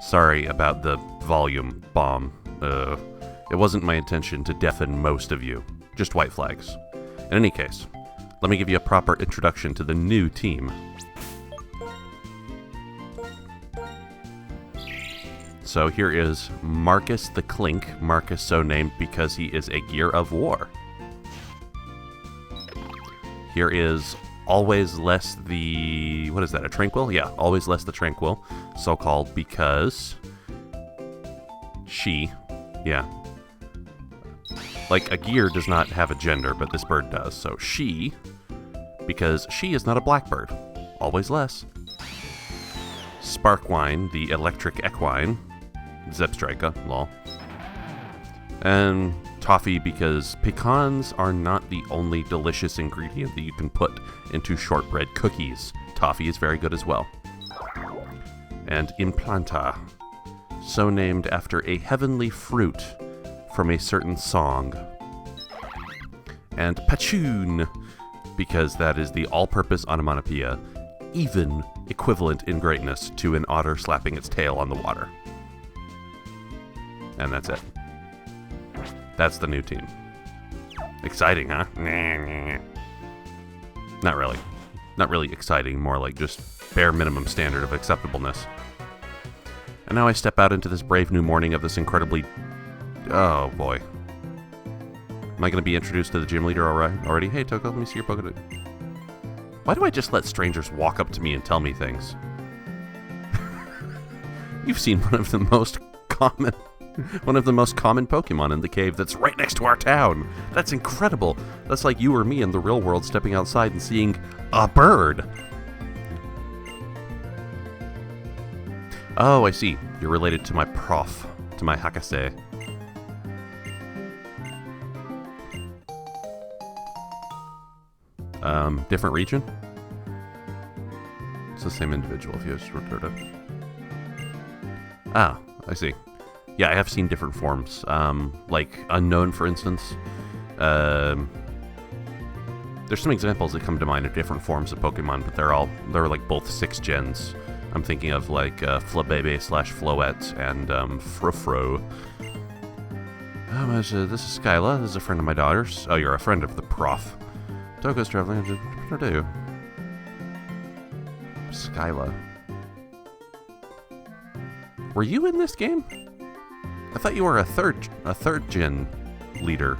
Sorry about the volume bomb. It wasn't my intention to deafen most of you. Just white flags. In any case, let me give you a proper introduction to the new team. So here is Marcus the Clink. Marcus so named because he is a gear of war. Here is Always Less the... what is that, a Tranquil? Yeah, Always Less the Tranquil. So called because... she... yeah. Like, a gear does not have a gender, but this bird does. So she... because she is not a blackbird. Always Less. Sparkwine, the electric equine. Zebstrika, lol. And toffee because pecans are not the only delicious ingredient that you can put into shortbread cookies. Toffee is very good as well. And implanta, so named after a heavenly fruit from a certain song. And pachoon, because that is the all-purpose onomatopoeia, even equivalent in greatness to an otter slapping its tail on the water. And that's it. That's the new team. Exciting, huh? Not really. Not really exciting, more like just bare minimum standard of acceptableness. And now I step out into this brave new morning of this incredibly... oh boy. Am I going to be introduced to the gym leader already? Hey Toko, let me see your Pokédex. Why do I just let strangers walk up to me and tell me things? You've seen one of the most common Pokemon in the cave that's right next to our town. That's incredible. That's like you or me in the real world stepping outside and seeing a bird. Oh, I see. You're related to my prof, to my Hakase. Different region? It's the same individual if you just returned it. Ah, I see. Yeah, I have seen different forms. Like Unknown, for instance. There's some examples that come to mind of different forms of Pokemon, but they're like both 6 gens. I'm thinking of like Flabebe / Floette and Frofro. This is Skyla. This is a friend of my daughter's. Oh, you're a friend of the prof. Toko's traveling. What do I do? Skyla. Were you in this game? I thought you were a third gen leader.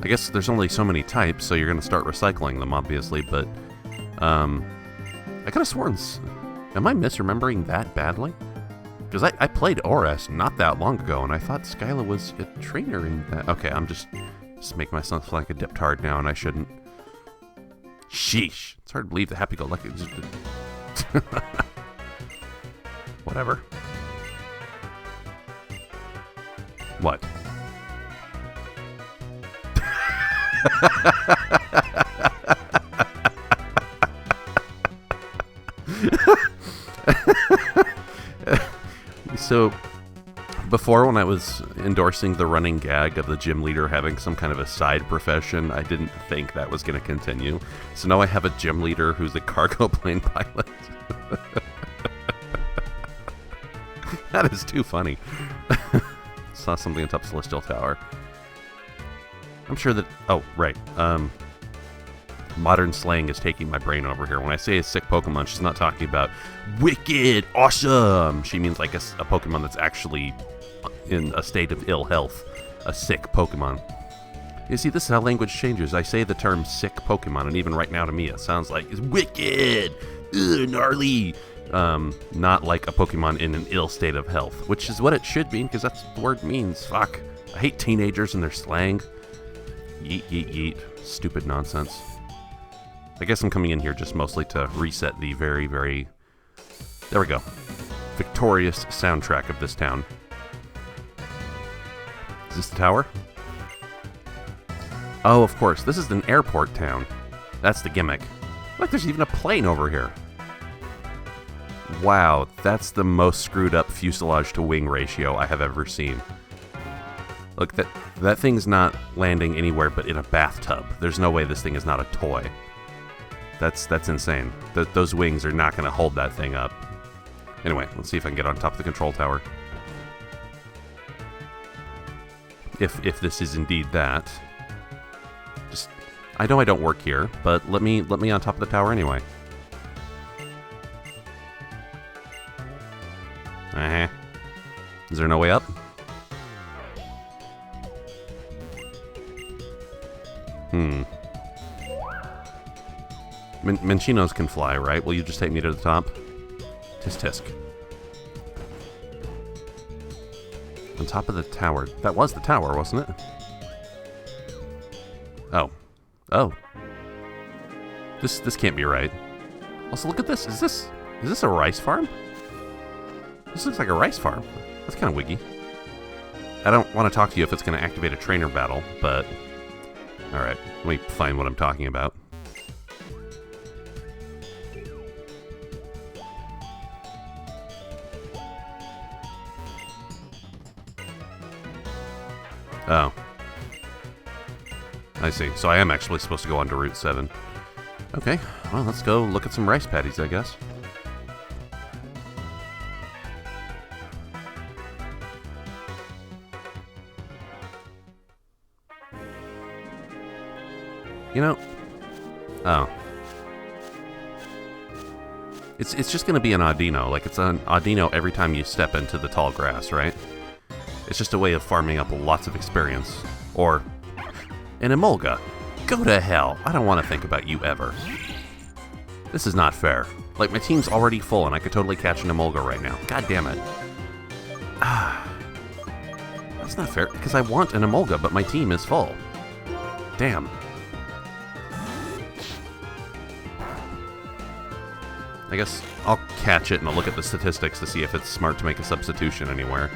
I guess there's only so many types, so you're going to start recycling them, obviously, but... I could have sworn... am I misremembering that badly? Because I played Oras not that long ago, and I thought Skyla was a trainer in that... okay, I'm just making myself like a diptard now, and I shouldn't. Sheesh. It's hard to believe the happy-go-lucky... whatever. What? So, before when I was endorsing the running gag of the gym leader having some kind of a side profession, I didn't think that was going to continue. So now I have a gym leader who's a cargo plane pilot. That is too funny. Saw something on top of Celestial Tower. I'm sure that... oh, right. Modern slang is taking my brain over here. When I say a sick Pokemon, she's not talking about wicked, awesome. She means like a Pokemon that's actually in a state of ill health. A sick Pokemon. You see, this is how language changes. I say the term sick Pokemon, and even right now to me it sounds like it's wicked, gnarly. Not like a Pokemon in an ill state of health, which is what it should mean, because that's what the word means. Fuck. I hate teenagers and their slang. Yeet, yeet, yeet. Stupid nonsense. I guess I'm coming in here just mostly to reset the very, very... there we go. Victorious soundtrack of this town. Is this the tower? Oh, of course. This is an airport town. That's the gimmick. Look, there's even a plane over here. Wow, that's the most screwed up fuselage to wing ratio I have ever seen. Look, that thing's not landing anywhere but in a bathtub. There's no way this thing is not a toy. That's insane. Those wings are not going to hold that thing up. Anyway, let's see if I can get on top of the control tower. If this is indeed that. Just, I know I don't work here, but let me on top of the tower anyway. Is there no way up? Minchinos can fly, right? Will you just take me to the top? Tisk tisk. On top of the tower. That was the tower, wasn't it? Oh. Oh. This can't be right. Also, look at this. Is this a rice farm? This looks like a rice farm. That's kind of wiggy. I don't want to talk to you if it's going to activate a trainer battle, but... Alright, let me find what I'm talking about. Oh. I see. So I am actually supposed to go on to Route 7. Okay, well, let's go look at some rice paddies, I guess. You know... Oh. It's just going to be an Audino. Like, it's an Audino every time you step into the tall grass, right? It's just a way of farming up lots of experience. Or an Emolga. Go to hell. I don't want to think about you ever. This is not fair. Like, my team's already full and I could totally catch an Emolga right now. God damn it. That's not fair, because I want an Emolga, but my team is full. Damn. I guess I'll catch it and I'll look at the statistics to see if it's smart to make a substitution anywhere.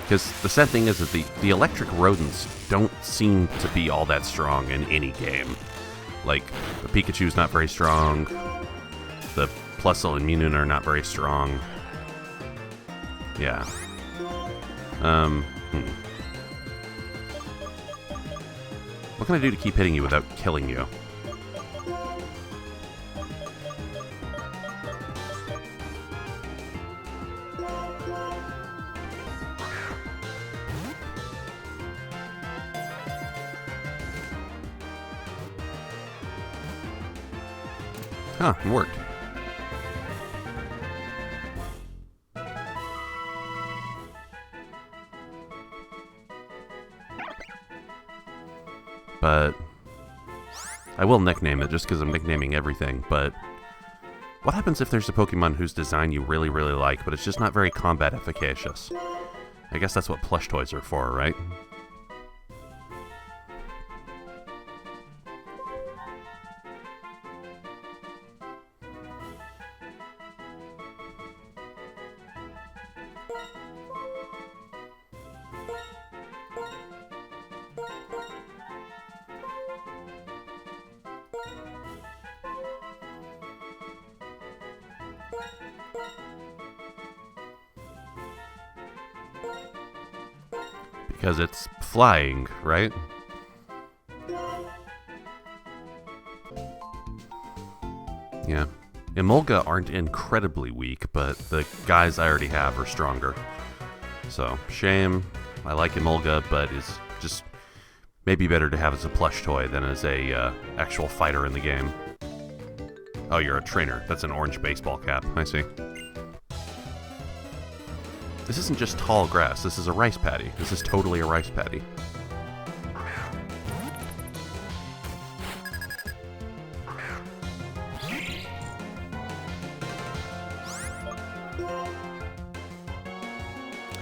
Because the sad thing is that the electric rodents don't seem to be all that strong in any game. Like, the Pikachu's not very strong, the Plusle and Mewtwo are not very strong. Yeah. What can I do to keep hitting you without killing you? Huh, it worked. But I will nickname it just because I'm nicknaming everything, but what happens if there's a Pokemon whose design you really, really like, but it's just not very combat efficacious? I guess that's what plush toys are for, right? Because it's flying, right? Yeah. Emolga aren't incredibly weak, but the guys I already have are stronger. So, shame. I like Emolga, but it's just maybe better to have as a plush toy than as a actual fighter in the game. Oh, you're a trainer. That's an orange baseball cap. I see. This isn't just tall grass, this is a rice paddy. This is totally a rice paddy.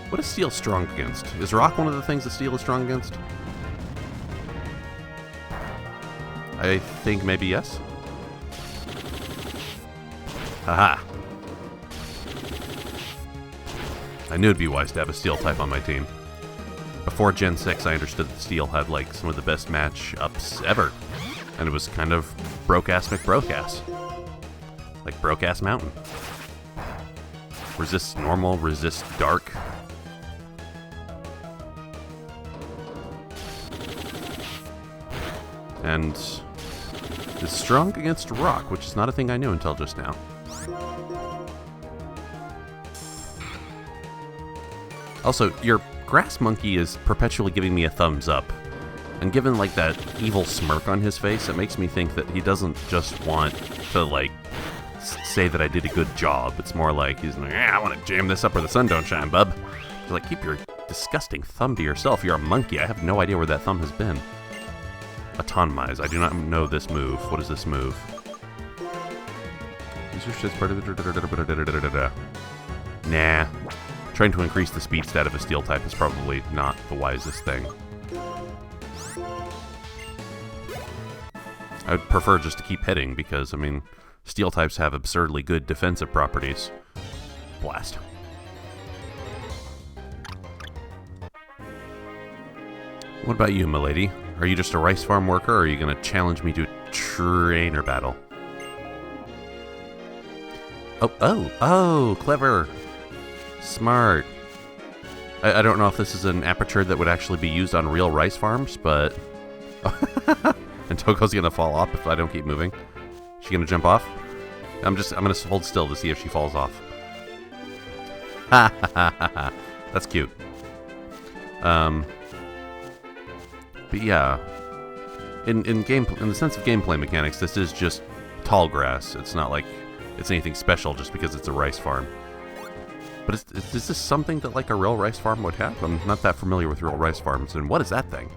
What is steel strong against? Is rock one of the things that steel is strong against? I think maybe yes. Haha. I knew it'd be wise to have a steel type on my team. Before Gen 6, I understood that steel had like some of the best match-ups ever. And it was kind of broke-ass McBroke-ass. Like Broke-ass Mountain. Resist normal, resist dark. And is strong against rock, which is not a thing I knew until just now. Also, your grass monkey is perpetually giving me a thumbs up. And given, like, that evil smirk on his face, it makes me think that he doesn't just want to, like, say that I did a good job. It's more like he's like, I want to jam this up where the sun don't shine, bub. He's like, keep your disgusting thumb to yourself. You're a monkey. I have no idea where that thumb has been. Autonomize. I do not know this move. What is this move? Nah. Trying to increase the speed stat of a steel type is probably not the wisest thing. I would prefer just to keep hitting because, I mean, steel types have absurdly good defensive properties. Blast. What about you, milady? Are you just a rice farm worker, or are you going to challenge me to a trainer battle? Oh, clever. Smart. I don't know if this is an aperture that would actually be used on real rice farms, but... And Toko's going to fall off if I don't keep moving. She going to jump off? I'm going to hold still to see if she falls off. Ha ha ha ha ha. That's cute. But yeah, in the sense of gameplay mechanics, this is just tall grass. It's not like it's anything special just because it's a rice farm. But is this something that like a real rice farm would have? I'm not that familiar with real rice farms. And what is that thing?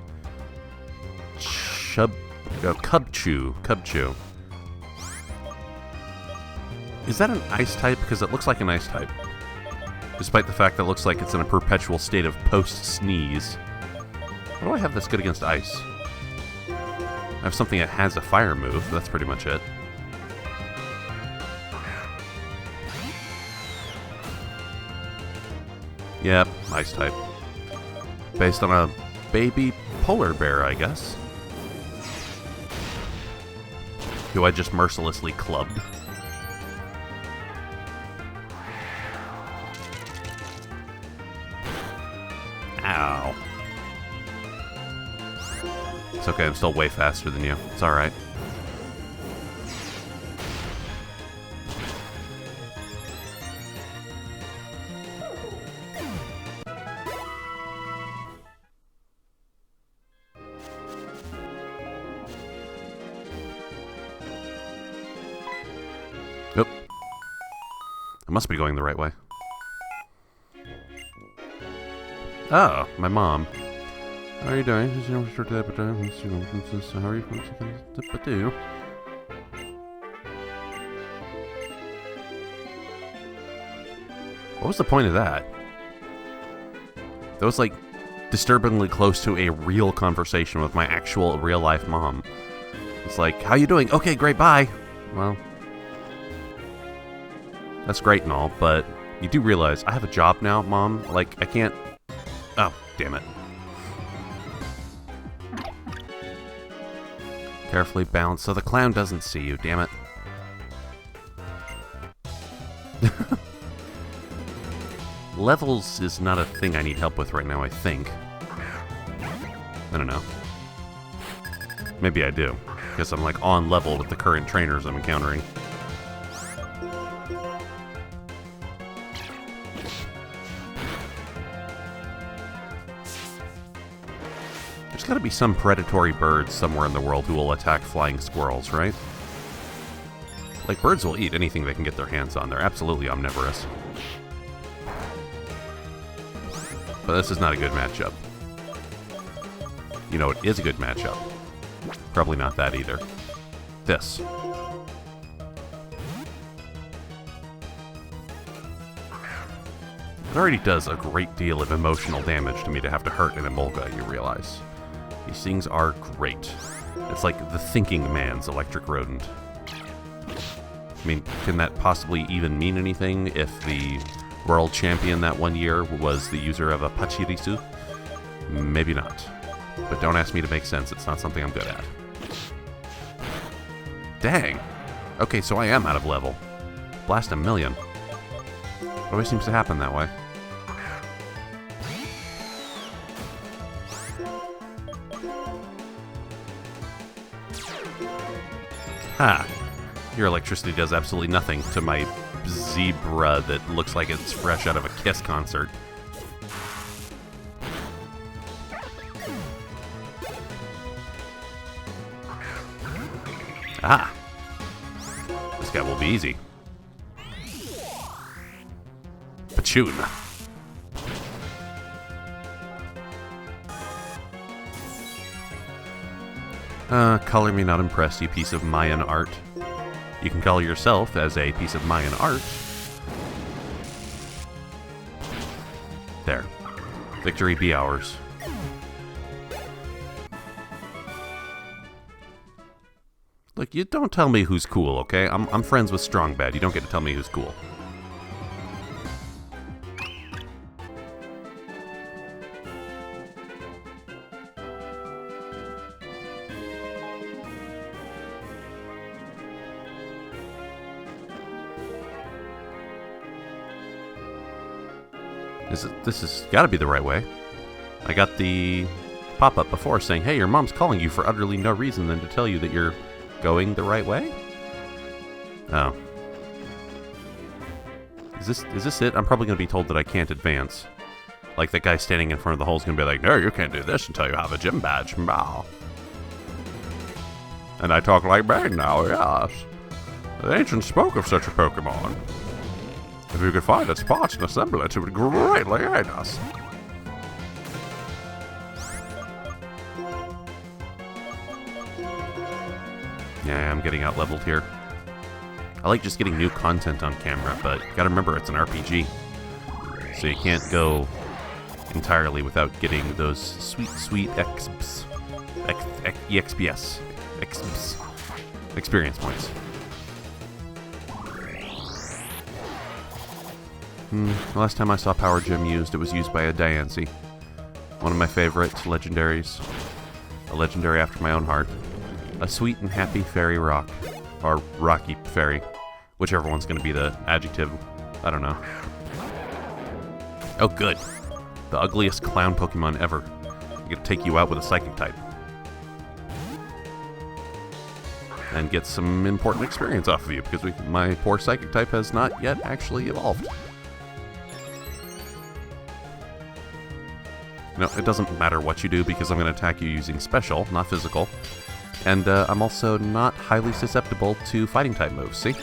Cubchew. Is that an ice type? Because it looks like an ice type. Despite the fact that it looks like it's in a perpetual state of post-sneeze. What do I have that's good against ice? I have something that has a fire move. That's pretty much it. Yep, ice type. Based on a baby polar bear, I guess. Who I just mercilessly clubbed. Ow. It's okay, I'm still way faster than you. It's alright. Nope. I must be going the right way. Oh, my mom. How are you doing? How are you? What was the point of that? That was like disturbingly close to a real conversation with my actual real-life mom. It's like, how you doing? Okay, great, bye. Well, that's great and all, but you do realize I have a job now, Mom. Like, I can't... Oh, damn it. Carefully bounce so the clown doesn't see you, damn it. Levels is not a thing I need help with right now, I think. I don't know. Maybe I do, because I'm like on level with the current trainers I'm encountering. There's gotta be some predatory birds somewhere in the world who will attack flying squirrels, right? Like, birds will eat anything they can get their hands on. They're absolutely omnivorous. But this is not a good matchup. You know, it is a good matchup. Probably not that either. This. It already does a great deal of emotional damage to me to have to hurt an Emolga, you realize. These things are great. It's like the thinking man's electric rodent. I mean, can that possibly even mean anything if the world champion that one year was the user of a Pachirisu? Maybe not. But don't ask me to make sense, it's not something I'm good at. Dang! Okay, so I am out of level. Blast a million. Always seems to happen that way. Ha! Your electricity does absolutely nothing to my zebra that looks like it's fresh out of a Kiss concert. Ah! This guy will be easy. Pachoon. Color me not impressed, you piece of Mayan art. You can color yourself as a piece of Mayan art. There. Victory be ours. Look, you don't tell me who's cool, okay? I'm friends with Strong Bad. You don't get to tell me who's cool. This has got to be the right way. I got the pop-up before saying, hey, your mom's calling you for utterly no reason than to tell you that you're going the right way? Oh. Is this it? I'm probably going to be told that I can't advance. Like that guy standing in front of the hole is going to be like, no, you can't do this until you have a gym badge. Wow. And I talk like Bane now, yes. The ancients spoke of such a Pokemon. If you could find its parts and assemble it, it would greatly aid us. Yeah, I'm getting out-leveled here. I like just getting new content on camera, but you gotta remember it's an RPG. So you can't go entirely without getting those sweet, sweet EXPS experience points. Last time I saw Power Gem used, it was used by a Diancie. One of my favorite legendaries. A legendary after my own heart. A sweet and happy fairy rock. Or rocky fairy. Whichever one's going to be the adjective. I don't know. Oh, good. The ugliest clown Pokemon ever. I get to take you out with a Psychic type. And get some important experience off of you, because my poor Psychic type has not yet actually evolved. No, it doesn't matter what you do, because I'm going to attack you using special, not physical. And I'm also not highly susceptible to fighting type moves, see?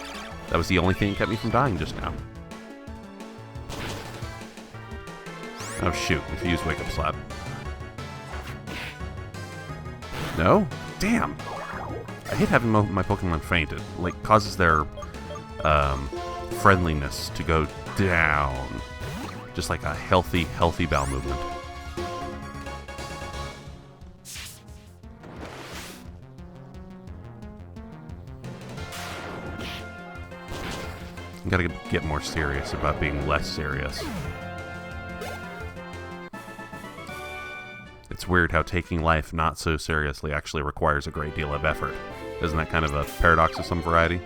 That was the only thing that kept me from dying just now. Oh shoot, if you use Wake Up Slap. No? Damn! I hate having my Pokemon fainted. Like, causes their friendliness to go down. Just like a healthy bowel movement. I gotta get more serious about being less serious. It's weird how taking life not so seriously actually requires a great deal of effort. Isn't that kind of a paradox of some variety?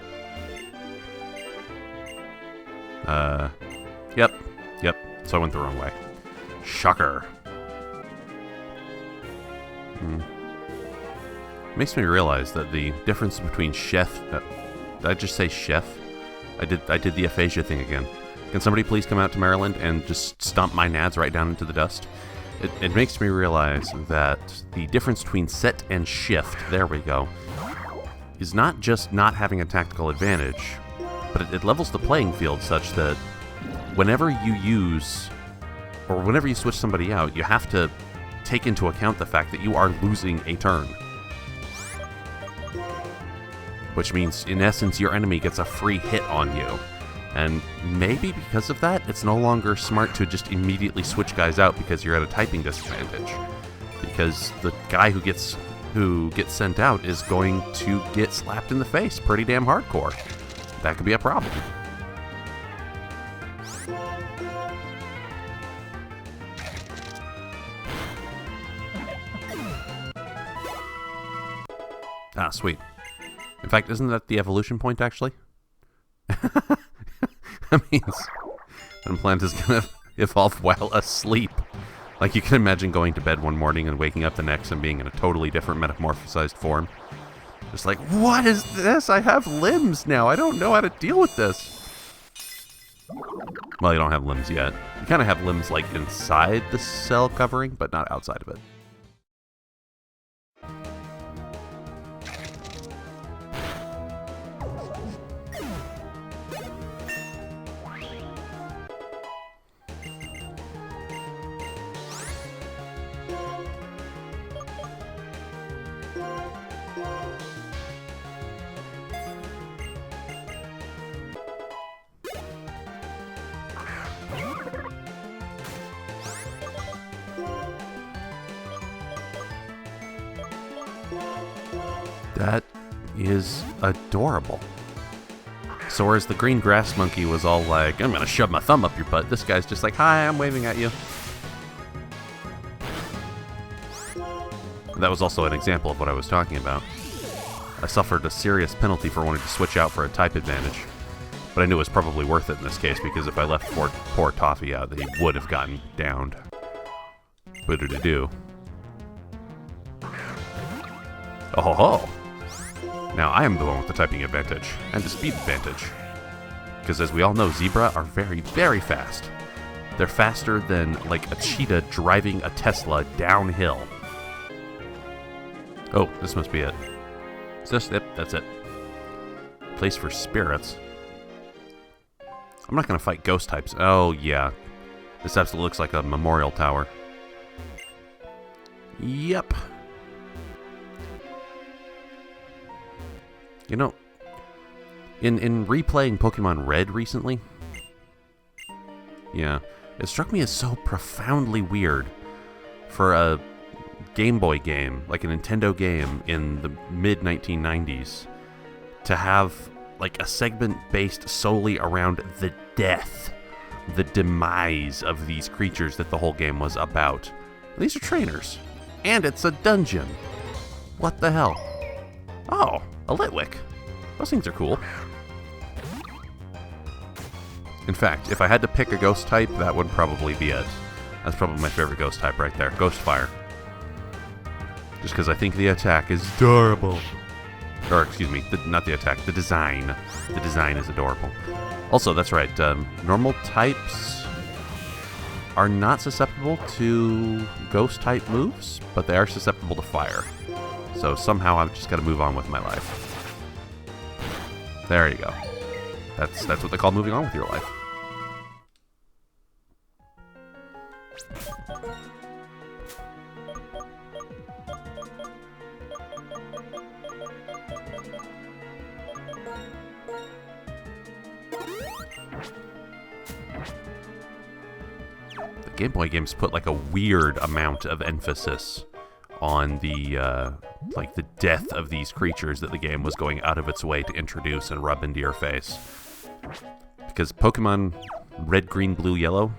Yep. So I went the wrong way. Shocker. Makes me realize that the difference between chef... did I just say chef? I did the aphasia thing again. Can somebody please come out to Maryland and just stomp my nads right down into the dust? It makes me realize that the difference between set and shift, there we go, is not just not having a tactical advantage, but it levels the playing field such that whenever you use, or whenever you switch somebody out, you have to take into account the fact that you are losing a turn. Which means, in essence, your enemy gets a free hit on you. And maybe because of that, it's no longer smart to just immediately switch guys out because you're at a typing disadvantage. Because the guy who gets sent out is going to get slapped in the face pretty damn hardcore. That could be a problem. Ah, sweet. In fact, isn't that the evolution point, actually? That means an plant is going to evolve while asleep. Like, you can imagine going to bed one morning and waking up the next and being in a totally different metamorphosized form. Just like, what is this? I have limbs now. I don't know how to deal with this. Well, you don't have limbs yet. You kind of have limbs like inside the cell covering, but not outside of it. That is adorable. So whereas the green grass monkey was all like, I'm gonna shove my thumb up your butt, this guy's just like, hi, I'm waving at you. That was also an example of what I was talking about. I suffered a serious penalty for wanting to switch out for a type advantage. But I knew it was probably worth it in this case, because if I left poor Toffee out, he would have gotten downed. What did it do? Oh ho ho! Now I am the one with the typing advantage, and the speed advantage. Because as we all know, zebra are very, very fast. They're faster than, like, a cheetah driving a Tesla downhill. Oh, this must be it. Is this it? That's it. Place for spirits. I'm not going to fight ghost types. Oh, yeah. This absolutely looks like a memorial tower. Yep. You know, in replaying Pokemon Red recently, yeah, it struck me as so profoundly weird for a Game Boy game, like a Nintendo game in the mid-1990s, to have like a segment based solely around the death, the demise of these creatures that the whole game was about. These are trainers, and it's a dungeon. What the hell? Oh, a Litwick. Those things are cool. In fact, if I had to pick a ghost type, that would probably be it. That's probably my favorite ghost type right there. Ghost Fire. Just because I think the attack is adorable. Or, excuse me, not the attack, the design. The design is adorable. Also, that's right, normal types are not susceptible to ghost type moves, but they are susceptible to fire. So somehow I've just got to move on with my life. There you go. That's what they call moving on with your life. The Game Boy games put like a weird amount of emphasis on the like the death of these creatures that the game was going out of its way to introduce and rub into your face. Because Pokemon Red, Green, Blue, Yellow,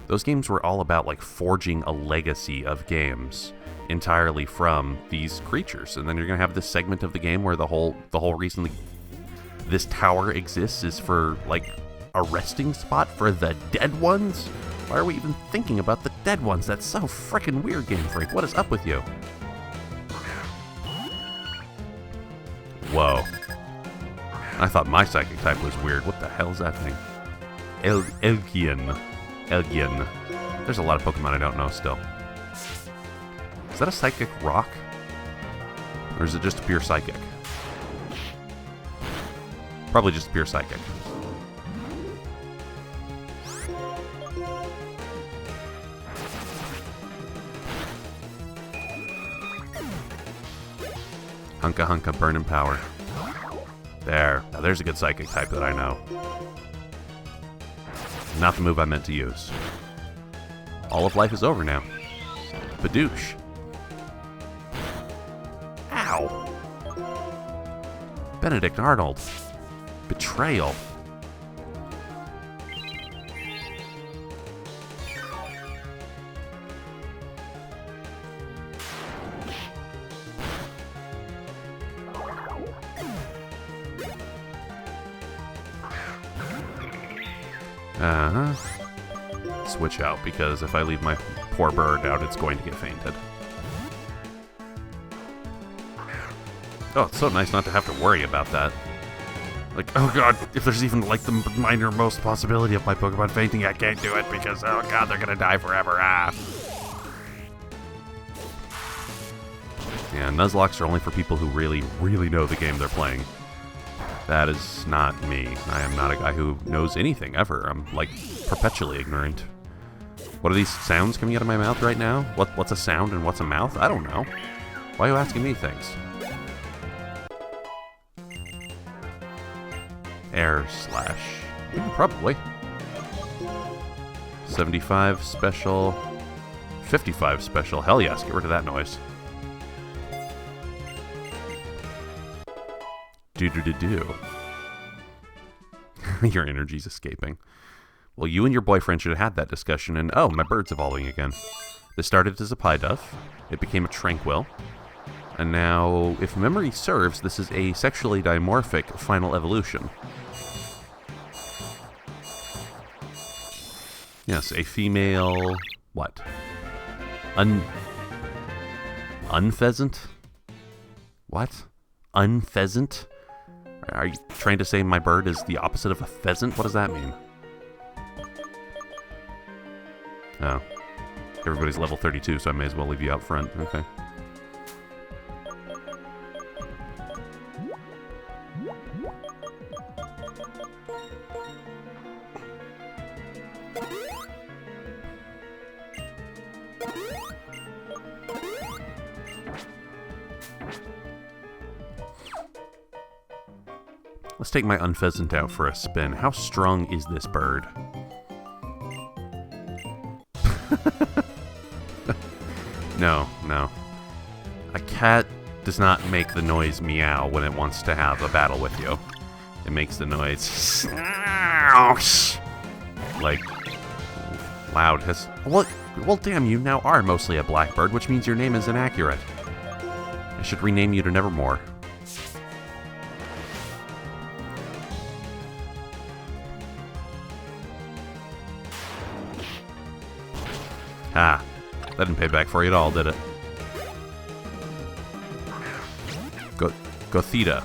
those games were all about like forging a legacy of games entirely from these creatures. And then you're gonna have this segment of the game where the whole reason this tower exists is for like a resting spot for the dead ones. Why are we even thinking about the dead ones? That's so frickin' weird, Game Freak. What is up with you? Whoa. I thought my psychic type was weird. What the hell is that thing? Elgian. Elgian. There's a lot of Pokemon I don't know still. Is that a psychic rock? Or is it just a pure psychic? Probably just pure psychic. Hunka Hunka, Burn and Power. There. Now there's a good psychic type that I know. Not the move I meant to use. All of life is over now. Badoosh. Ow. Benedict Arnold. Betrayal. Switch out, because if I leave my poor bird out, it's going to get fainted. Oh, it's so nice not to have to worry about that. Like, oh god, if there's even like the minormost possibility of my Pokemon fainting, I can't do it because, oh god, they're gonna die forever. Ah. Yeah, Nuzlocks are only for people who really, really know the game they're playing. That is not me. I am not a guy who knows anything ever. I'm like perpetually ignorant. What are these sounds coming out of my mouth right now? What's a sound and what's a mouth? I don't know. Why are you asking me things? Air slash. Yeah, probably. 75 special. 55 special. Hell yes, get rid of that noise. Do. Your energy's escaping. Well, you and your boyfriend should have had that discussion, and oh, my bird's evolving again. This started as a pie dove. It became a tranquil. And now, if memory serves, this is a sexually dimorphic final evolution. Yes, a female... what? Unpheasant? What? Unpheasant? Are you trying to say my bird is the opposite of a pheasant? What does that mean? Oh. Everybody's level 32, so I may as well leave you out front. Okay. Let's take my unpheasant out for a spin. How strong is this bird? No. A cat does not make the noise meow when it wants to have a battle with you. It makes the noise like loud hiss. Well, damn, you now are mostly a blackbird, which means your name is inaccurate. I should rename you to Nevermore. Ah, that didn't pay back for you at all, did it? Gothita.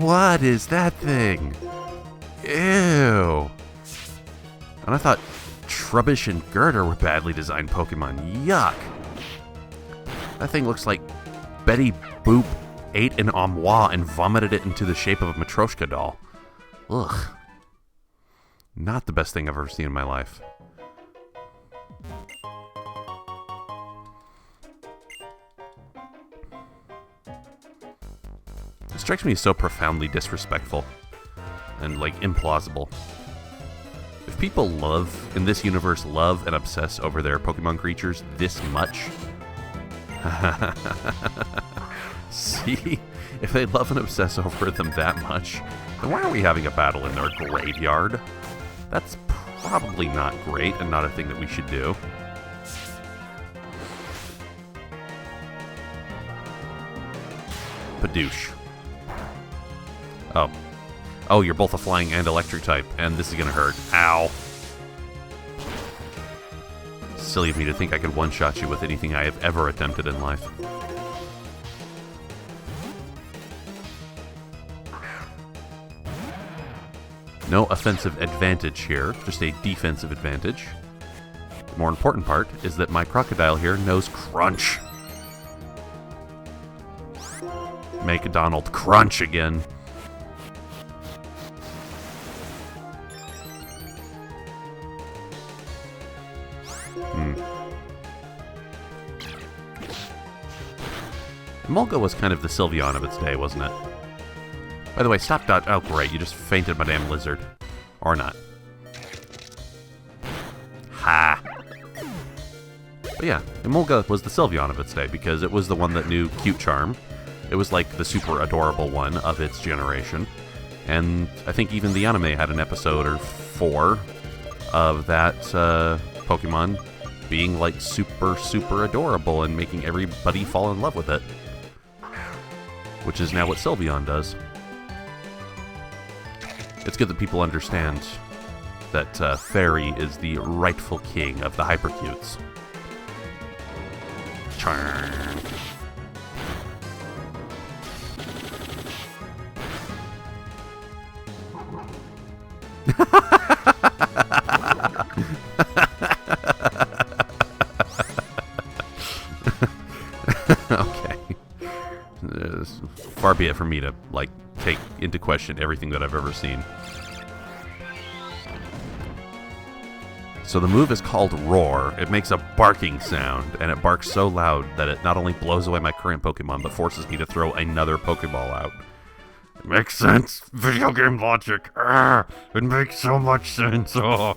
What is that thing? Ew. And I thought Trubbish and Girder were badly designed Pokemon. Yuck. That thing looks like Betty Boop ate an Armoire and vomited it into the shape of a Matryoshka doll. Ugh. Not the best thing I've ever seen in my life. It strikes me as so profoundly disrespectful and, like, implausible. If people in this universe, love and obsess over their Pokemon creatures this much... See? If they love and obsess over them that much, then why are we having a battle in their graveyard? That's probably not great and not a thing that we should do. Padoosh. Oh, you're both a flying and electric type, and this is gonna hurt. Ow. Silly of me to think I could one-shot you with anything I have ever attempted in life. No offensive advantage here, just a defensive advantage. The more important part is that my crocodile here knows crunch. Make Donald crunch again. Mulga was kind of the Sylveon of its day, wasn't it? By the way, stop dodge. Oh, great. You just fainted my damn lizard. Or not. Ha! But yeah, Emolga was the Sylveon of its day because it was the one that knew Cute Charm. It was like the super adorable one of its generation. And I think even the anime had an episode or 4 of that Pokemon being like super, super adorable and making everybody fall in love with it. Which is now what Sylveon does. It's good that people understand that Fairy is the rightful king of the Hypercutes. Charm. Okay. Far be it from me to, like, take into question everything that I've ever seen. So the move is called Roar. It makes a barking sound, and it barks so loud that it not only blows away my current Pokemon, but forces me to throw another Pokeball out. It makes sense. Video game logic. It makes so much sense. Oh.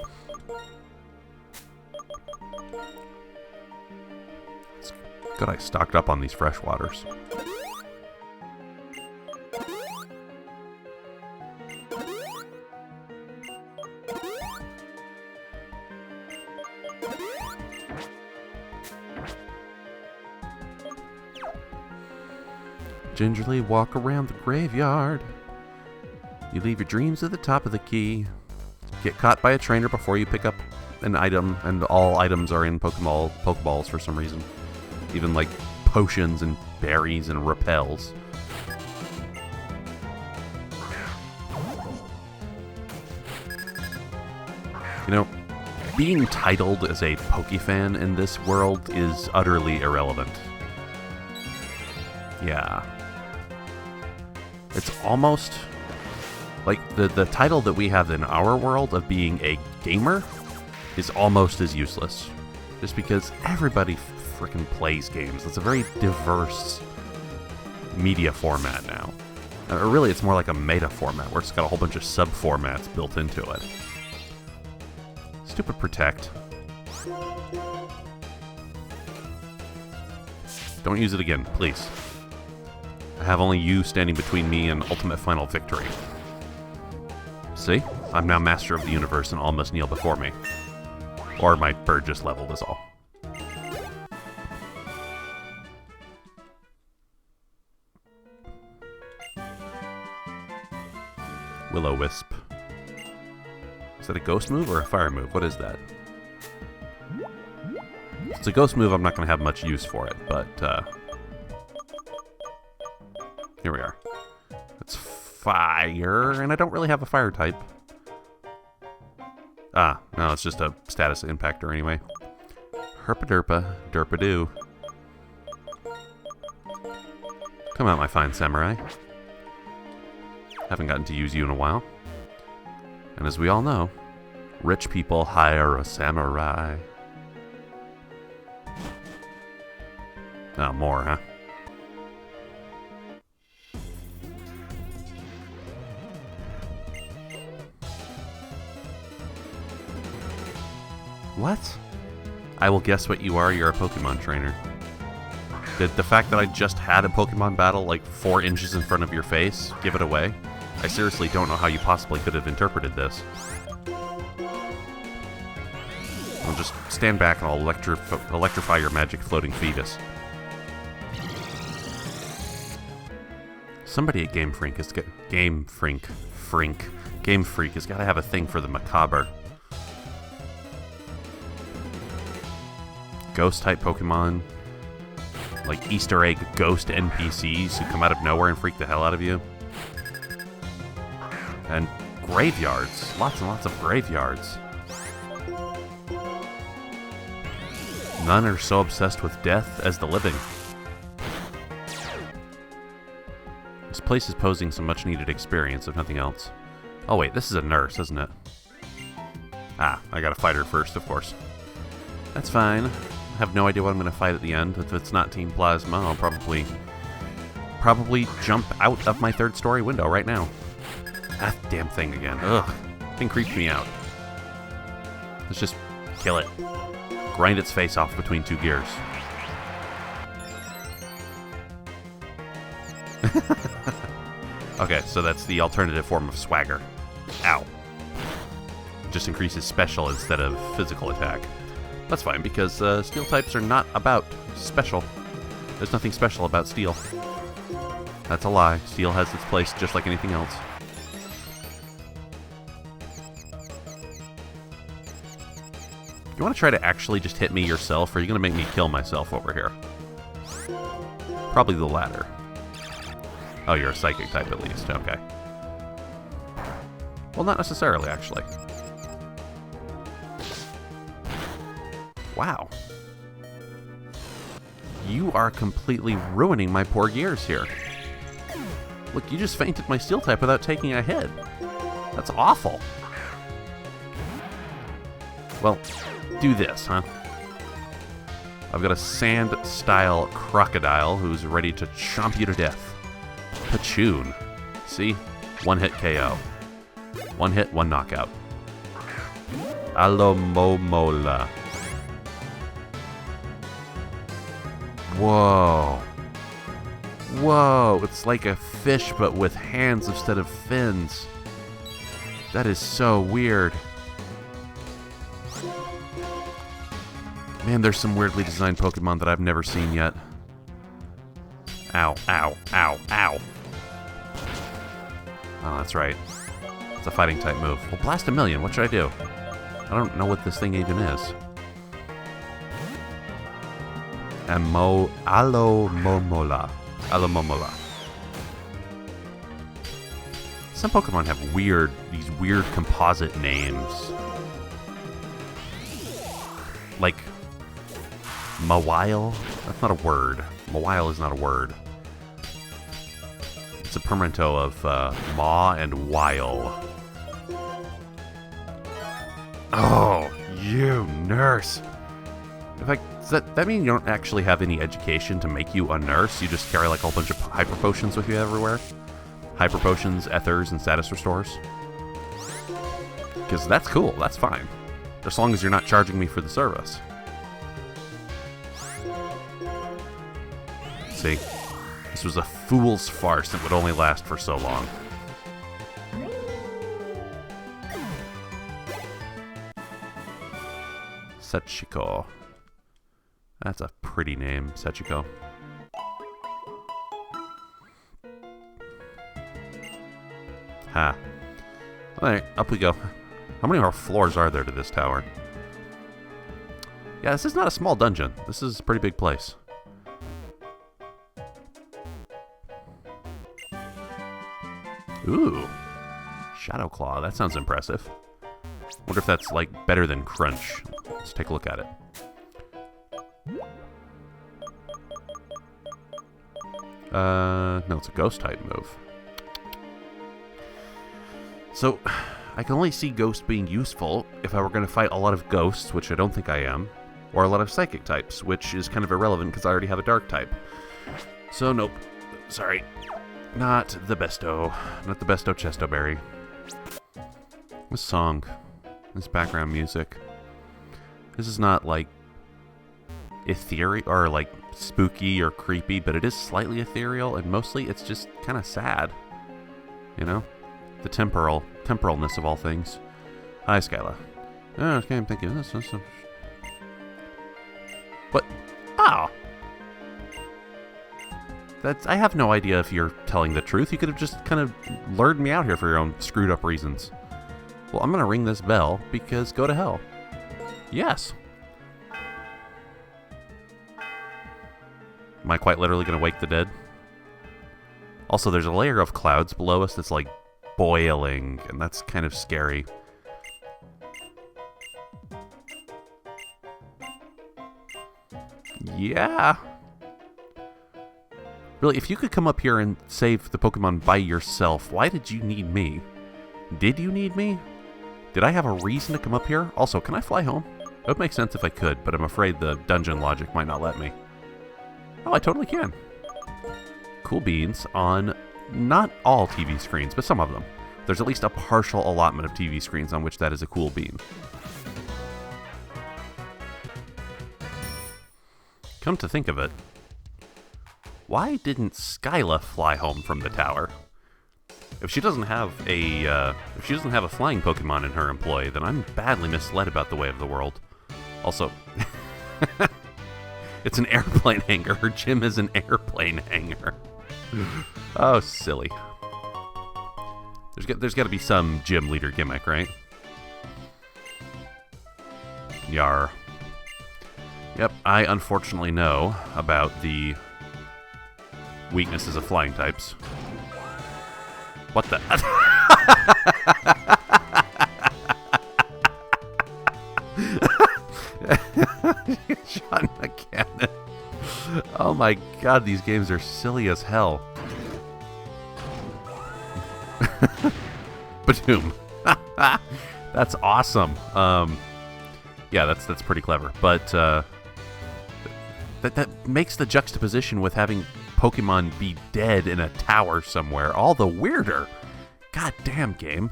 It's good I stocked up on these freshwaters. Gingerly walk around the graveyard. You leave your dreams at the top of the key. Get caught by a trainer before you pick up an item, and all items are in Pokeballs for some reason. Even like potions and berries and repels. You know, being titled as a Pokefan in this world is utterly irrelevant. Yeah. It's almost like the title that we have in our world of being a gamer is almost as useless. Just because everybody freaking plays games. It's a very diverse media format now. Or really, it's more like a meta format where it's got a whole bunch of sub-formats built into it. Stupid Protect. Don't use it again, please. I have only you standing between me and ultimate final victory. See? I'm now master of the universe and all must kneel before me. Or my bird just leveled is all. Will-O-Wisp. Is that a ghost move or a fire move? What is that? If it's a ghost move, I'm not going to have much use for it, but here we are. It's fire, and I don't really have a fire type. Ah, no, it's just a status impactor anyway. Herpa-derpa, derpa-doo. Come out, my fine samurai. Haven't gotten to use you in a while. And as we all know, rich people hire a samurai. Oh, more, huh? What? I will guess what you are. You're a Pokemon trainer. Did the fact that I just had a Pokemon battle like 4 inches in front of your face give it away? I seriously don't know how you possibly could have interpreted this. I'll just stand back and I'll electrify your magic floating fetus. Somebody at Game Freak has got Game Freak has got to have a thing for the macabre. Ghost-type Pokemon, like Easter egg ghost NPCs who come out of nowhere and freak the hell out of you. And graveyards. Lots and lots of graveyards. None are so obsessed with death as the living. This place is posing some much-needed experience, if nothing else. Oh wait, this is a nurse, isn't it? Ah, I gotta fight her first, of course. That's fine. I have no idea what I'm going to fight at the end. If it's not Team Plasma, I'll probably jump out of my 3rd story window right now. That damn thing again. Ugh. Thing creeps me out. Let's just kill it. Grind its face off between 2 gears. Okay, so that's the alternative form of swagger. Ow. It just increases special instead of physical attack. That's fine, because steel types are not about special. There's nothing special about steel. That's a lie. Steel has its place just like anything else. You want to try to actually just hit me yourself, or are you going to make me kill myself over here? Probably the latter. Oh, you're a psychic type at least. Okay. Well, not necessarily, actually. Wow. You are completely ruining my poor gears here. Look, you just fainted my steel type without taking a hit. That's awful. Well, do this, huh? I've got a sand-style crocodile who's ready to chomp you to death. Pachoon. See? One hit KO. One hit, one knockout. Alomomola. Whoa. Whoa, it's like a fish but with hands instead of fins. That is so weird. Man, there's some weirdly designed Pokemon that I've never seen yet. Ow, ow, ow, ow. Oh, that's right. It's a fighting type move. Well, Blast a Million, what should I do? I don't know what this thing even is. Alomomola. Alomomola. Some Pokemon have these weird composite names. Like Mawile? That's not a word. Mawile is not a word. It's a portmanteau of maw and wile. Oh, you nurse. In fact, does that mean you don't actually have any education to make you a nurse? You just carry like a whole bunch of hyper potions with you everywhere? Hyper potions, ethers, and status restores? Because that's cool, that's fine. As long as you're not charging me for the service. See? This was a fool's farce that would only last for so long. Sechiko. That's a pretty name, Sechiko. Ha. Alright, up we go. How many more floors are there to this tower? Yeah, this is not a small dungeon. This is a pretty big place. Ooh. Shadow Claw. That sounds impressive. Wonder if that's, like, better than Crunch. Let's take a look at it. No, it's a Ghost type move. So, I can only see Ghost being useful if I were going to fight a lot of Ghosts, which I don't think I am, or a lot of Psychic types, which is kind of irrelevant because I already have a Dark type. So, nope. Sorry. Not the besto. Not the besto Chesto Berry. This song. This background music. This is not, like, ethereal, or, like, spooky or creepy, but it is slightly ethereal, and mostly it's just kind of sad. You know? The temporalness of all things. Hi, Skyla. Oh, okay, I'm thinking this. What? Oh! I have no idea if you're telling the truth. You could have just kind of lured me out here for your own screwed up reasons. Well, I'm gonna ring this bell, because go to hell. Yes. Am I quite literally gonna wake the dead? Also, there's a layer of clouds below us that's like boiling, and that's kind of scary. Yeah. Really, if you could come up here and save the Pokemon by yourself, why did you need me? Did you need me? Did I have a reason to come up here? Also, can I fly home? It would make sense if I could, but I'm afraid the dungeon logic might not let me. Oh, I totally can. Cool beans on not all TV screens, but some of them. There's at least a partial allotment of TV screens on which that is a cool bean. Come to think of it, why didn't Skyla fly home from the tower? If she doesn't have a flying Pokemon in her employ, then I'm badly misled about the way of the world. Also, it's an airplane hangar. Her gym is an airplane hangar. Oh, silly. There's got to be some gym leader gimmick, right? Yar. Yep, I unfortunately know about the weaknesses of flying types. What the? Shot in a cannon. Oh my god, these games are silly as hell. Badoom. That's awesome. Yeah, that's pretty clever. But that makes the juxtaposition with having Pokemon be dead in a tower somewhere all the weirder. God damn, game.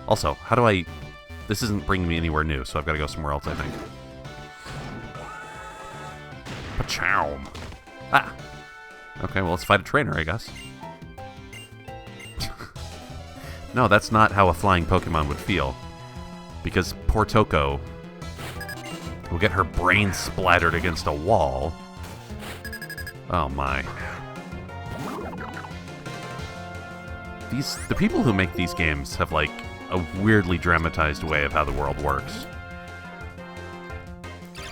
Also, how do I... This isn't bringing me anywhere new, so I've got to go somewhere else, I think. Pachow. Ah. Okay, well, let's fight a trainer, I guess. No, that's not how a flying Pokemon would feel. Because poor Toko will get her brain splattered against a wall. Oh my. The people who make these games have, like, a weirdly dramatized way of how the world works.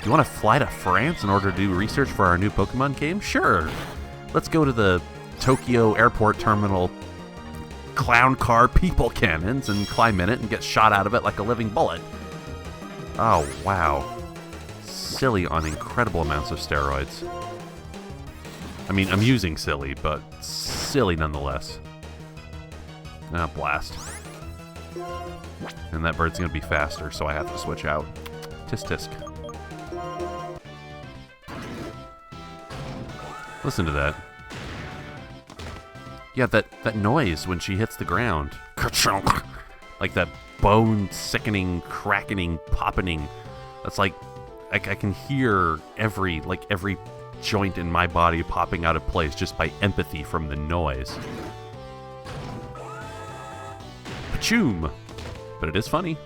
You want to fly to France in order to do research for our new Pokemon game? Sure. Let's go to the Tokyo Airport Terminal clown car people cannons and climb in it and get shot out of it like a living bullet. Oh, wow. Silly on incredible amounts of steroids. I mean, amusing silly, but silly nonetheless. Ah, blast. And that bird's going to be faster, so I have to switch out. Tisk tisk. Listen to that. Yeah, that noise when she hits the ground. Ka-chunk! Like that bone-sickening, crackening, popping. That's like... I can hear every joint in my body popping out of place just by empathy from the noise. Pachoom! But it is funny.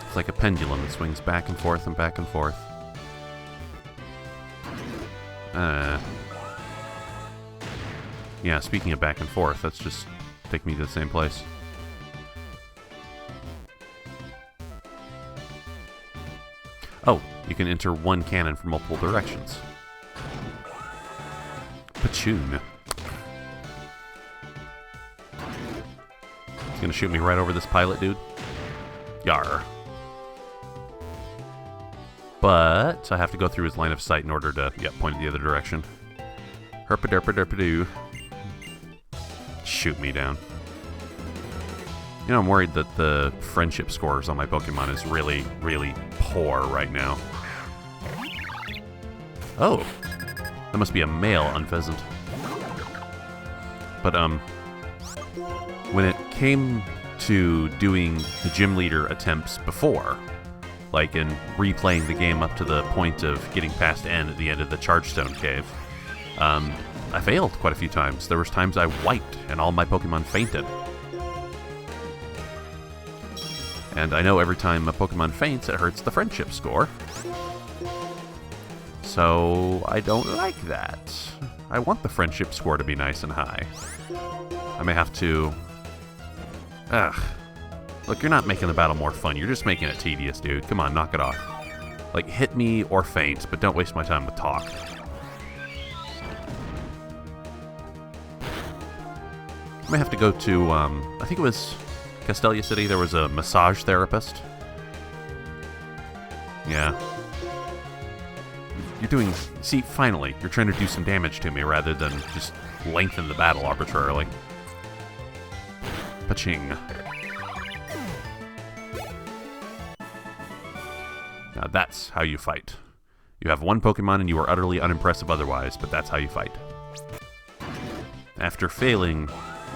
It's like a pendulum that swings back and forth and back and forth. Yeah, speaking of back and forth, let's just take me to the same place. Oh, you can enter one cannon from multiple directions. Pachoon. He's gonna shoot me right over this pilot dude. Yar. But I have to go through his line of sight in order to, point in the other direction. Herpa-derpa-derpa-doo. Shoot me down. You know, I'm worried that the friendship scores on my Pokemon is really, really poor right now. Oh! That must be a male Unpheasant. But, when it came to doing the gym leader attempts before, like in replaying the game up to the point of getting past N at the end of the Chargestone Cave, I failed quite a few times. There was times I wiped and all my Pokemon fainted. And I know every time a Pokemon faints, it hurts the friendship score. So I don't like that. I want the friendship score to be nice and high. I may have to... Ugh. Look, you're not making the battle more fun. You're just making it tedious, dude. Come on, knock it off. Like, hit me or faint, but don't waste my time with talk. I may have to go to, I think it was Castelia City. There was a massage therapist. Yeah. You're doing... See, finally, you're trying to do some damage to me rather than just lengthen the battle arbitrarily. Paching. Now that's how you fight. You have one Pokemon and you are utterly unimpressive otherwise, but that's how you fight. After failing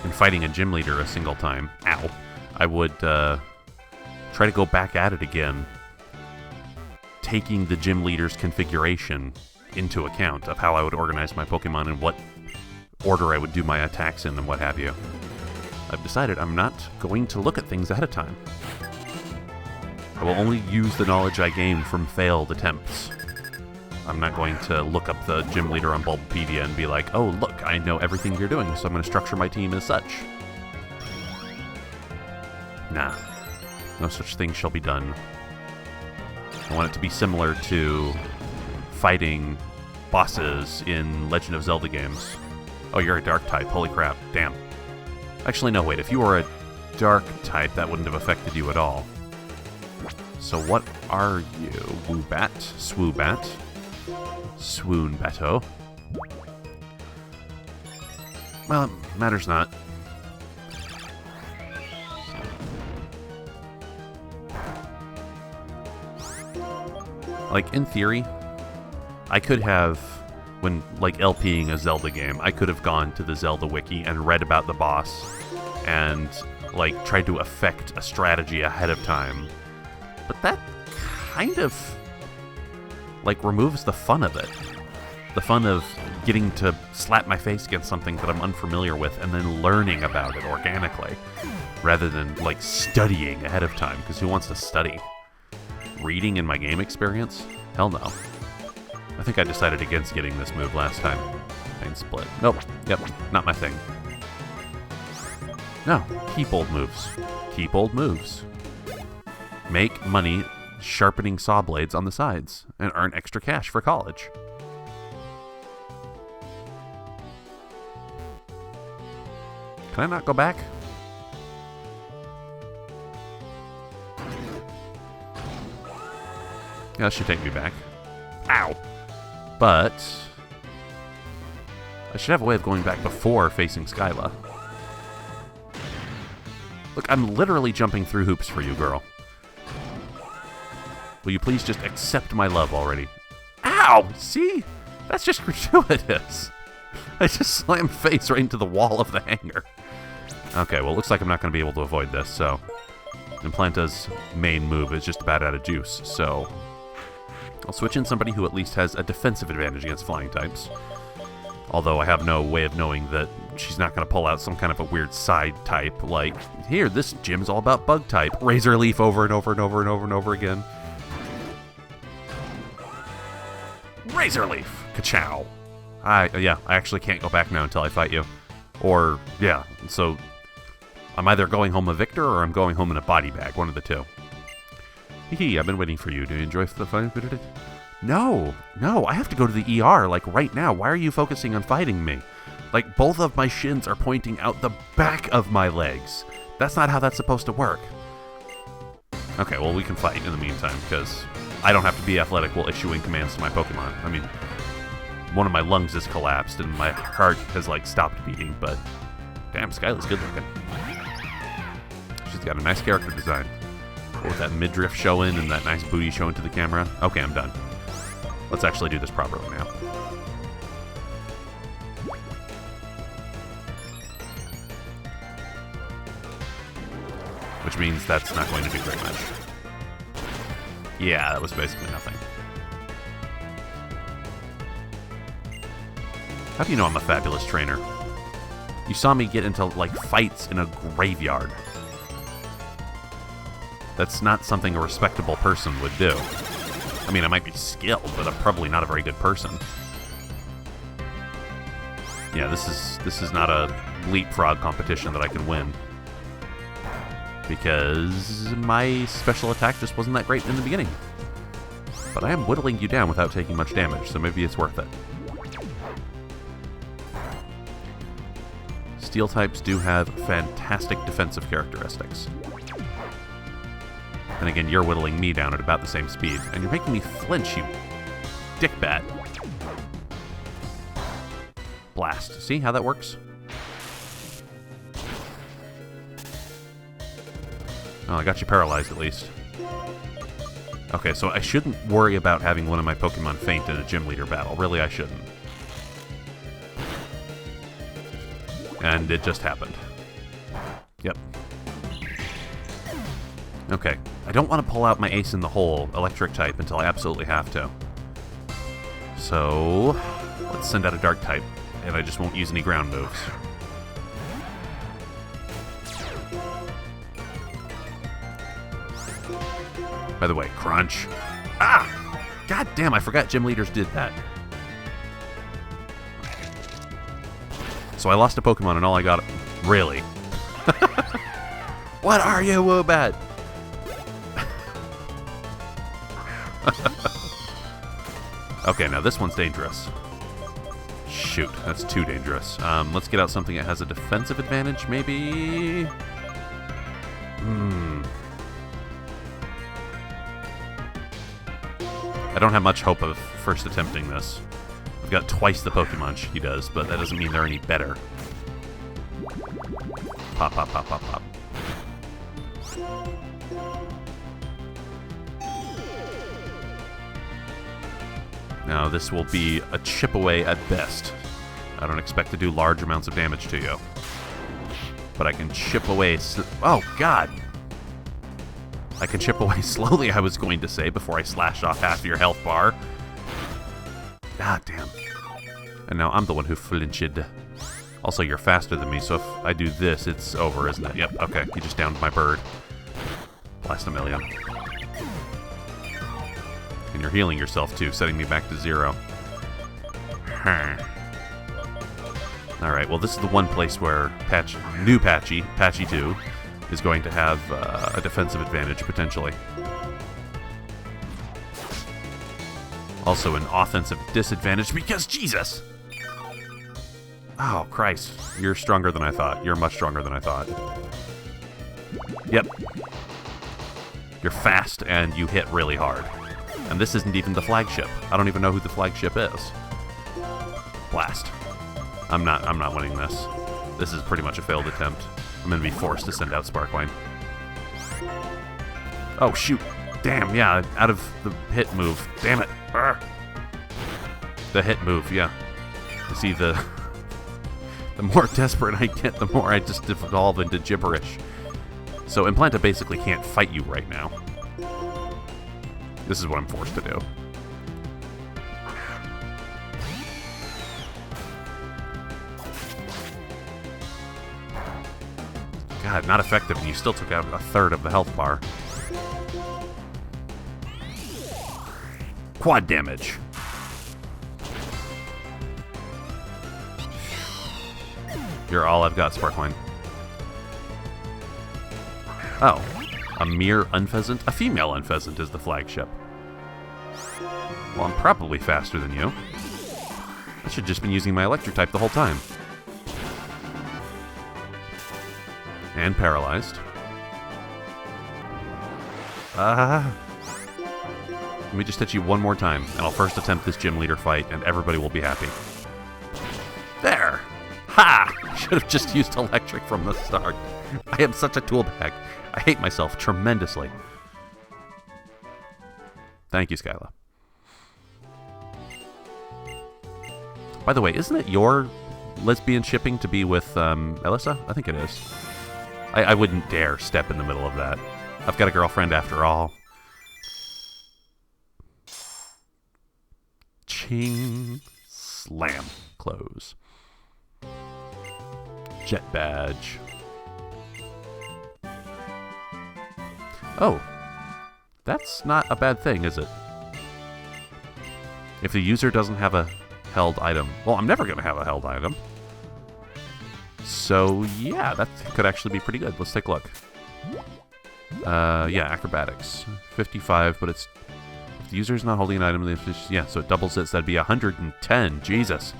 in fighting a gym leader a single time, ow, I would try to go back at it again, taking the gym leader's configuration into account of how I would organize my Pokemon and what order I would do my attacks in and what have you. I've decided I'm not going to look at things ahead of time. I will only use the knowledge I gained from failed attempts. I'm not going to look up the gym leader on Bulbapedia and be like, oh, look, I know everything you're doing, so I'm going to structure my team as such. Nah. No such thing shall be done. I want it to be similar to fighting bosses in Legend of Zelda games. Oh, you're a dark type. Holy crap. Damn. Actually, no, wait. If you were a dark type, that wouldn't have affected you at all. So what are you? Woobat, Swoobat, Swoonbatto. Well, it matters not. Like, in theory, I could have, when, like, LPing a Zelda game, I could have gone to the Zelda wiki and read about the boss and, like, tried to affect a strategy ahead of time. But that kind of, like, removes the fun of it. The fun of getting to slap my face against something that I'm unfamiliar with and then learning about it organically, rather than, like, studying ahead of time, because who wants to study? Reading in my game experience? Hell no. I think I decided against getting this move last time. Pain split. Nope. Yep. Not my thing. No. Keep old moves. Keep old moves. Make money sharpening saw blades on the sides and earn extra cash for college. Can I not go back? Yeah, that should take me back. Ow! But I should have a way of going back before facing Skyla. Look, I'm literally jumping through hoops for you, girl. Will you please just accept my love already? Ow! See? That's just gratuitous. I just slammed face right into the wall of the hangar. Okay, well, it looks like I'm not going to be able to avoid this, so Implanta's main move is just about out of juice, so I'll switch in somebody who at least has a defensive advantage against flying types. Although I have no way of knowing that she's not going to pull out some kind of a weird side type, like, here, this gym's all about bug type. Razor Leaf over and over and over and over and over again. Razor Leaf! Ka-chow! Yeah, I actually can't go back now until I fight you. Or, yeah, so I'm either going home a victor or I'm going home in a body bag, one of the two. Hee, I've been waiting for you. Do you enjoy the fun? No, I have to go to the ER, like, right now. Why are you focusing on fighting me? Like, both of my shins are pointing out the back of my legs. That's not how that's supposed to work. Okay, well, we can fight in the meantime, because I don't have to be athletic while issuing commands to my Pokemon. I mean, one of my lungs has collapsed, and my heart has, like, stopped beating, but damn, Skyla's good looking. She's got a nice character design. With that midriff showing and that nice booty showing to the camera. Okay, I'm done. Let's actually do this properly now. Which means that's not going to do very much. Yeah, that was basically nothing. How do you know I'm a fabulous trainer? You saw me get into, like, fights in a graveyard. That's not something a respectable person would do. I mean, I might be skilled, but I'm probably not a very good person. Yeah, this is not a leapfrog competition that I can win. Because my special attack just wasn't that great in the beginning. But I am whittling you down without taking much damage, so maybe it's worth it. Steel types do have fantastic defensive characteristics. And again, you're whittling me down at about the same speed. And you're making me flinch, you dickbat. Blast. See how that works? Oh, I got you paralyzed at least. Okay, so I shouldn't worry about having one of my Pokemon faint in a gym leader battle. Really, I shouldn't. And it just happened. Yep. Okay. I don't want to pull out my ace in the hole, electric type, until I absolutely have to. So, let's send out a dark type, and I just won't use any ground moves. By the way, crunch. Ah! God damn, I forgot gym leaders did that. So I lost a Pokemon and all I got... Really? What are you, Woobat? Okay, now this one's dangerous. Shoot, that's too dangerous. Let's get out something that has a defensive advantage, maybe? I don't have much hope of first attempting this. I've got twice the Pokemon he does, but that doesn't mean they're any better. Pop, pop, pop, pop, pop. Now, this will be a chip away at best. I don't expect to do large amounts of damage to you. But I can chip away... Oh, God! I can chip away slowly, I was going to say, before I slash off half your health bar. God damn. And now I'm the one who flinched. Also, you're faster than me, so if I do this, it's over, isn't it? Yep, okay. You just downed my bird. Blast a million. And you're healing yourself, too, setting me back to 0. Alright, well, this is the one place where new Patchy 2, is going to have a defensive advantage, potentially. Also an offensive disadvantage because, Jesus! Oh, Christ. You're stronger than I thought. You're much stronger than I thought. Yep. You're fast, and you hit really hard. And this isn't even the flagship. I don't even know who the flagship is. Blast. I'm not winning this. This is pretty much a failed attempt. I'm gonna be forced to send out Sparkline. Oh, shoot. Damn, yeah, out of the hit move. Damn it. Urgh. The hit move, yeah. You see, the more desperate I get, the more I just evolve into gibberish. So Implanta basically can't fight you right now. This is what I'm forced to do. God, not effective, and you still took out a third of the health bar. Quad damage. You're all I've got, Sparkline. Oh, a mere Unpheasant? A female Unpheasant is the flagship. Well, I'm probably faster than you. I should have just been using my electric type the whole time. And paralyzed. Let me just hit you one more time, and I'll first attempt this gym leader fight, and everybody will be happy. There! Ha! Should have just used electric from the start. I am such a tool bag. I hate myself tremendously. Thank you, Skyla. By the way, isn't it your lesbian shipping to be with Alyssa? I think it is. I wouldn't dare step in the middle of that. I've got a girlfriend after all. Ching. Slam. Close. Jet badge. Oh. That's not a bad thing, is it? If the user doesn't have a held item. Well, I'm never going to have a held item. So, yeah, that could actually be pretty good. Let's take a look. Yeah, acrobatics. 55, but it's... If the user's not holding an item, yeah, so it doubles it, so that'd be 110. Jesus.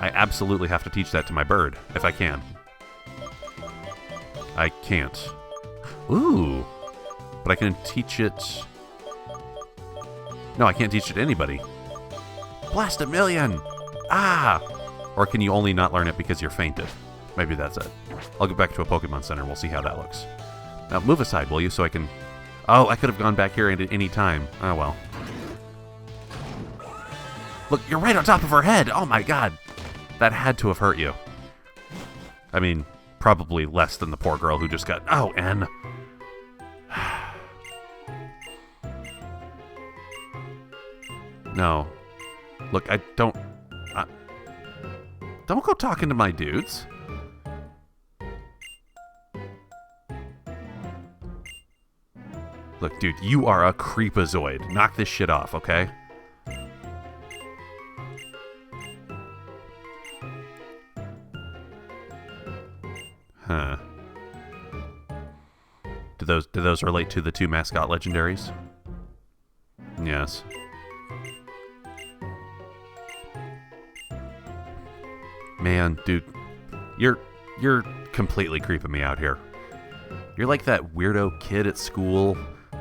I absolutely have to teach that to my bird, if I can. I can't. Ooh. But I can teach it... No, I can't teach it to anybody. Blast a million! Ah! Or can you only not learn it because you're fainted? Maybe that's it. I'll go back to a Pokemon Center. We'll see how that looks. Now, move aside, will you, so I can... Oh, I could have gone back here at any time. Oh, well. Look, you're right on top of her head! Oh, my God! That had to have hurt you. I mean, probably less than the poor girl who just got... Oh, N! No. Look, I don't... Don't go talking to my dudes. Look, dude, you are a creepazoid. Knock this shit off, okay? Huh. Do those relate to the two mascot legendaries? Yes. Man, dude, you're completely creeping me out here. You're like that weirdo kid at school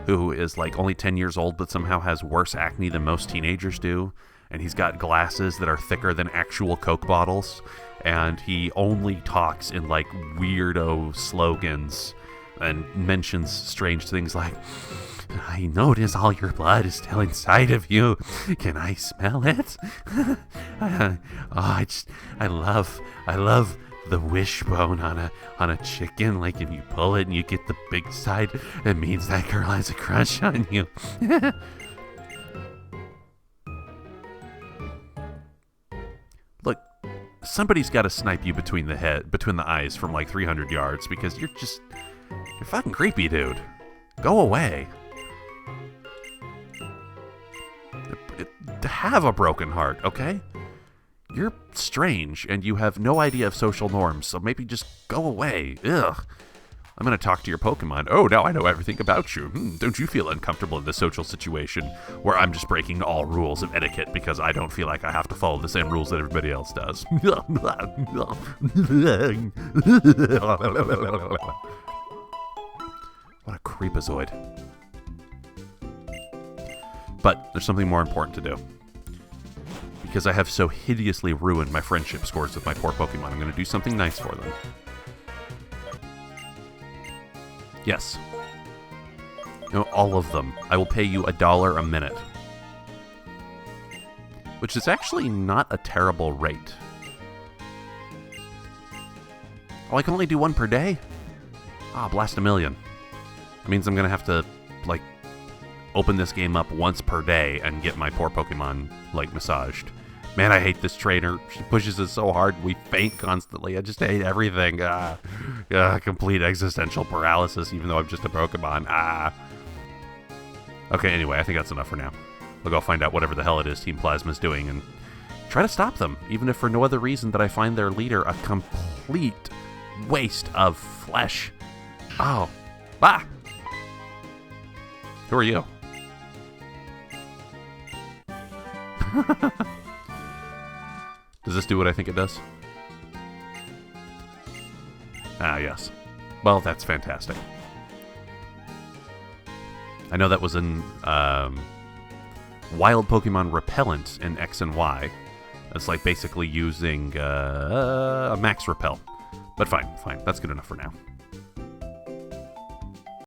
who is like only 10 years old but somehow has worse acne than most teenagers do. And he's got glasses that are thicker than actual Coke bottles. And he only talks in like weirdo slogans and mentions strange things like, I notice all your blood is still inside of you. Can I smell it? I love the wishbone on a chicken. Like if you pull it and you get the big side, it means that girl has a crush on you. Look, somebody's got to snipe you between the eyes from like 300 yards because you're fucking creepy, dude. Go away. To have a broken heart, okay? You're strange, and you have no idea of social norms, so maybe just go away. Ugh. I'm going to talk to your Pokemon. Oh, now I know everything about you. Don't you feel uncomfortable in this social situation where I'm just breaking all rules of etiquette because I don't feel like I have to follow the same rules that everybody else does? What a creepazoid. But there's something more important to do. Because I have so hideously ruined my friendship scores with my poor Pokemon, I'm going to do something nice for them. Yes. No, all of them. I will pay you $1 a minute. Which is actually not a terrible rate. Oh, I can only do one per day? Ah, blast a million. That means I'm going to have to, like, open this game up once per day and get my poor Pokemon, like, massaged. Man, I hate this trainer. She pushes us so hard, we faint constantly. I just hate everything. Complete existential paralysis, even though I'm just a Pokemon. Okay, anyway, I think that's enough for now. I'll go find out whatever the hell it is Team Plasma's doing and try to stop them, even if for no other reason that I find their leader a complete waste of flesh. Oh. Ah! Who are you? Does this do what I think it does? Ah, yes. Well, that's fantastic. I know that was in wild Pokemon repellent in X and Y. It's like basically using a max repel. But fine. That's good enough for now.